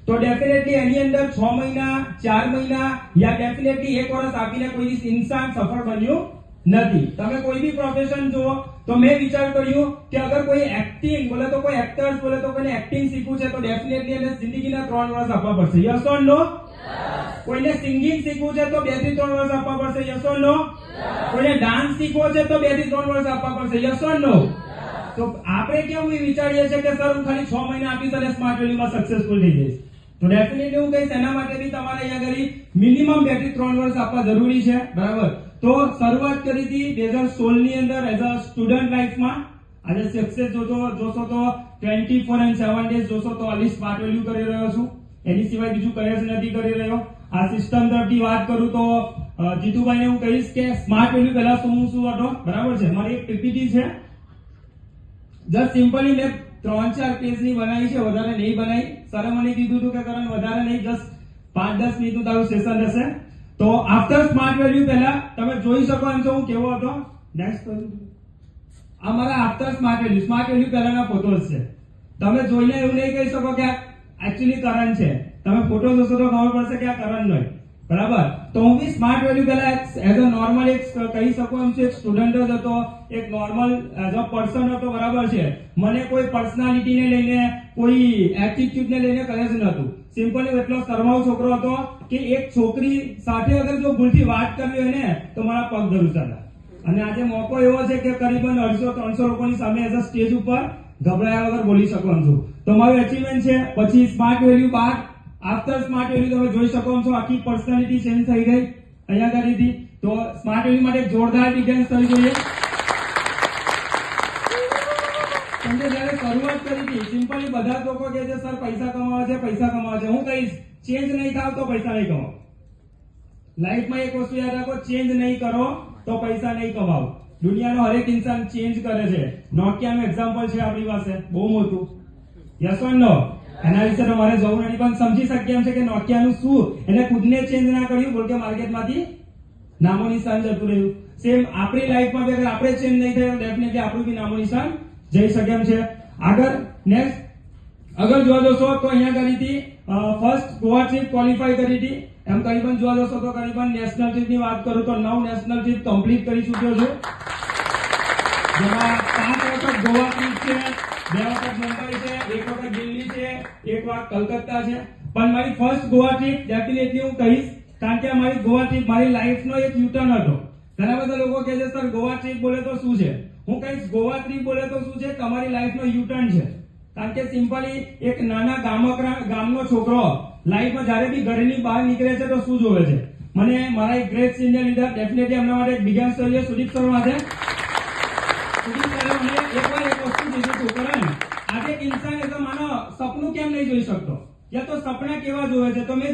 तो definitely any अंदर 6 महीना 4 महीना या डेफिनेटली 1 વર્ષ આપીને કોઈ इंसान सफल बन्यो નથી। તમે કોઈ भी प्रोफेशन જો तो मैं विचार કર્યું કે અગર કોઈ એક્ટિંગ બોલે તો કોઈ એક્ટર્સ બોલે તો કોઈને એક્ટિંગ શીખવું છે તો ડેફિનેટલી એને જિંદગીના 3 વર્ષ આપવા પડશે, યસ ઓર નો? કોઈને સિંગિંગ શીખવું છે તો 2 થી 3 વર્ષ આપવા પડશે, યસ ઓર નો? કોઈને ડાન્સ શીખવો છે તો 2 થી 3 વર્ષ આપવા પડશે, યસ ઓર નો? તો આપણે કેવું વિચારીએ છીએ કે સર હું ખાલી 6 મહિના આપીશ અને સ્માર્ટ વેલ્યુમાં સક્સેસફુલ થઈ જઈશ। તો ડેફિનેટલી હું કહીશ એના માટે બી તમારે અહીંયા આગળ મિનિમમ 2 થી 3 વર્ષ આપવા જરૂરી છે, બરાબર? તો શરૂઆત કરી હતી 2016 ની અંદર એઝ અ સ્ટુડન્ટ લાઈફમાં। આજે સક્સેસ જોશો તો 24/7 ડેઝ જોશો તો ઓનલી સ્માર્ટ વેલ્યુ કરી રહ્યો છું, એની સિવાય બીજું કંઈ જ નથી કરી રહ્યો। આ સિસ્ટમ તરફથી વાત કરું તો જીતુભાઈને હું કહીશ કે સ્માર્ટ વેલ્યુ પહેલા શું હતો, બરાબર છે? મારી એક પીપીટી છે, જસ્ટ સિમ્પલી મેં 3-4 પેજની બનાવી છે, વધારે નહીં બનાવી। સરે મને કીધું હતું કે કરણ વધારે નહીં, જસ્ટ 5-10 મિનિટનું તારું સેશન રહેશે। તો આફ્ટર સ્માર્ટ વેલ્યુ પહેલા તમે જોઈ શકો એમ છો હું કેવો હતો। નેક્સ્ટ આ મારા આફ્ટર સ્માર્ટ વેલ્યુ પહેલાના ફોટોઝ છે। તમે જોઈને એવું નહીં કહી શકો કે એકચ્યુઅલી કરણ છે, તમે ફોટો જોશો તો ખબર પડશે કે આ કરણ નહીં, બરાબર? તો હું બી સ્માર્ટ વેલ્યુ પહેલા એઝ અ નોર્મલ એક કહી શકું એમ છું, એક સ્ટુડન્ટ જ હતો, એક નોર્મલ એઝ અ પર્સન હતો, બરાબર છે? મને કોઈ પર્સનાલિટીને લઈને કોઈ એટીટ્યુડને લઈને કહે જ નહોતું। સિમ્પલી એટલો શરમાઉ છોકરો હતો કે એક છોકરી સાથે અગર જો ભૂલથી વાત કરવી હોય ને તો મારા પગ ધરુસાતા। અને આજે મોકો એવો છે કે કરીબન 250-300 લોકોની સામે એઝ અ સ્ટેજ ઉપર ગભરાયા વગર બોલી શકું છું, તો મારું અચીવમેન્ટ છે। પછી સ્માર્ટ વેલ્યુ બાદ આફ્ટર સ્માર્ટ વેલ્યુ તમે જોઈ શકો છો આખી પર્સનાલિટી ચેન્જ થઈ ગઈ અહીંયા કરીથી। તો સ્માર્ટ વેલ્યુ માટે જોરદાર ડિફેન્સ થવી જોઈએ। તમે જ્યારે શરૂઆત કરી હતી સિમ્પલી બધા લોકો કહે છે સર પૈસા કમાવા છે, હું કહીશ ચેન્જ નહીં થાવ તો પૈસા નહીં કમાઓ। લાઈફમાં એક વસ્તુ યાદ રાખો, ચેન્જ નહીં કરો તો પૈસા નહીં કમાઓ। દુનિયાનો હરેક ઇન્સાન ચેન્જ કરે છે। નોકિયાનું એક્ઝામ્પલ છે આપણી પાસે બહુ મોટું, યસ ઓર નો? એના વિશે તમારે જવું નથી, પણ સમજી શકીએ એમ છે કે નોકિયાનું શું એને ખુદને ચેન્જ ના કર્યું બોલ કે માર્કેટમાંથી નામો નિશાન જતું રહ્યું। સેમ આપણી લાઈફમાં બી અગર આપણે ચેન્જ નહીં થાય તો ડેફિનેટલી આપણું બી નામો નિશાન જઈ શકે એમ છે। આગળ નેક્સ્ટ અગર જોવા જશો તો અહીંયા કરી હતી ફર્સ્ટ ગોવા ટ્રીપ ક્વોલિફાય કરી હતી, એમ કરીબન જોવા જશો તો કરીબન નેશનલ ટ્રીપ ની વાત કરું તો 9 નેશનલ ટ્રીપ કમ્પ્લીટ કરી ચૂક્યો છું, જેમાં 5 વખત ગોવા ટ્રીપ છે, 2 વખત મુંબઈ છે, 1 વખત દિલ્હી છે, 1 વખત કલકત્તા છે। પણ મારી ફર્સ્ટ ગોવા ટ્રીપ ડેફિનેટલી હું કહીશ કારણ કે મારી ગોવા ટ્રીપ મારી લાઈફનો એક યુટર્ન હતો। ઘણા બધા લોકો કહે છે સર ગોવા ટ્રીપ બોલે તો શું છે, હું કહીશ ગોવા ટ્રીપ બોલે તો શું છે, તમારી લાઈફનો યુટર્ન છે। કારણ કે સિમ્પલી એક નાના ગામનો છોકરો લાઈફમાં જ્યારે બી ઘરની બહાર નીકળે છે તો શું જોવે છે? મને મારા એક ગ્રેટ સિનિયર લીડર ડેફિનેટલી એમના માટે એક બિગ સ્ટોરી છે, સુદીપ સર માટે। સુદીપ સરે મને એકવાર એક વસ્તુ કીધું હતું, કરણ આજે એક ઇન્સાન એ તો માનો સપનું કેમ નહીં જોઈ શકતો, યા તો સપના કેવા જોવે છે? તો મેં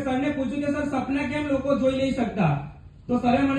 સરને પૂછ્યું કે સર સપના કેમ લોકો જોઈ નહીં શકતા? તો સરે મને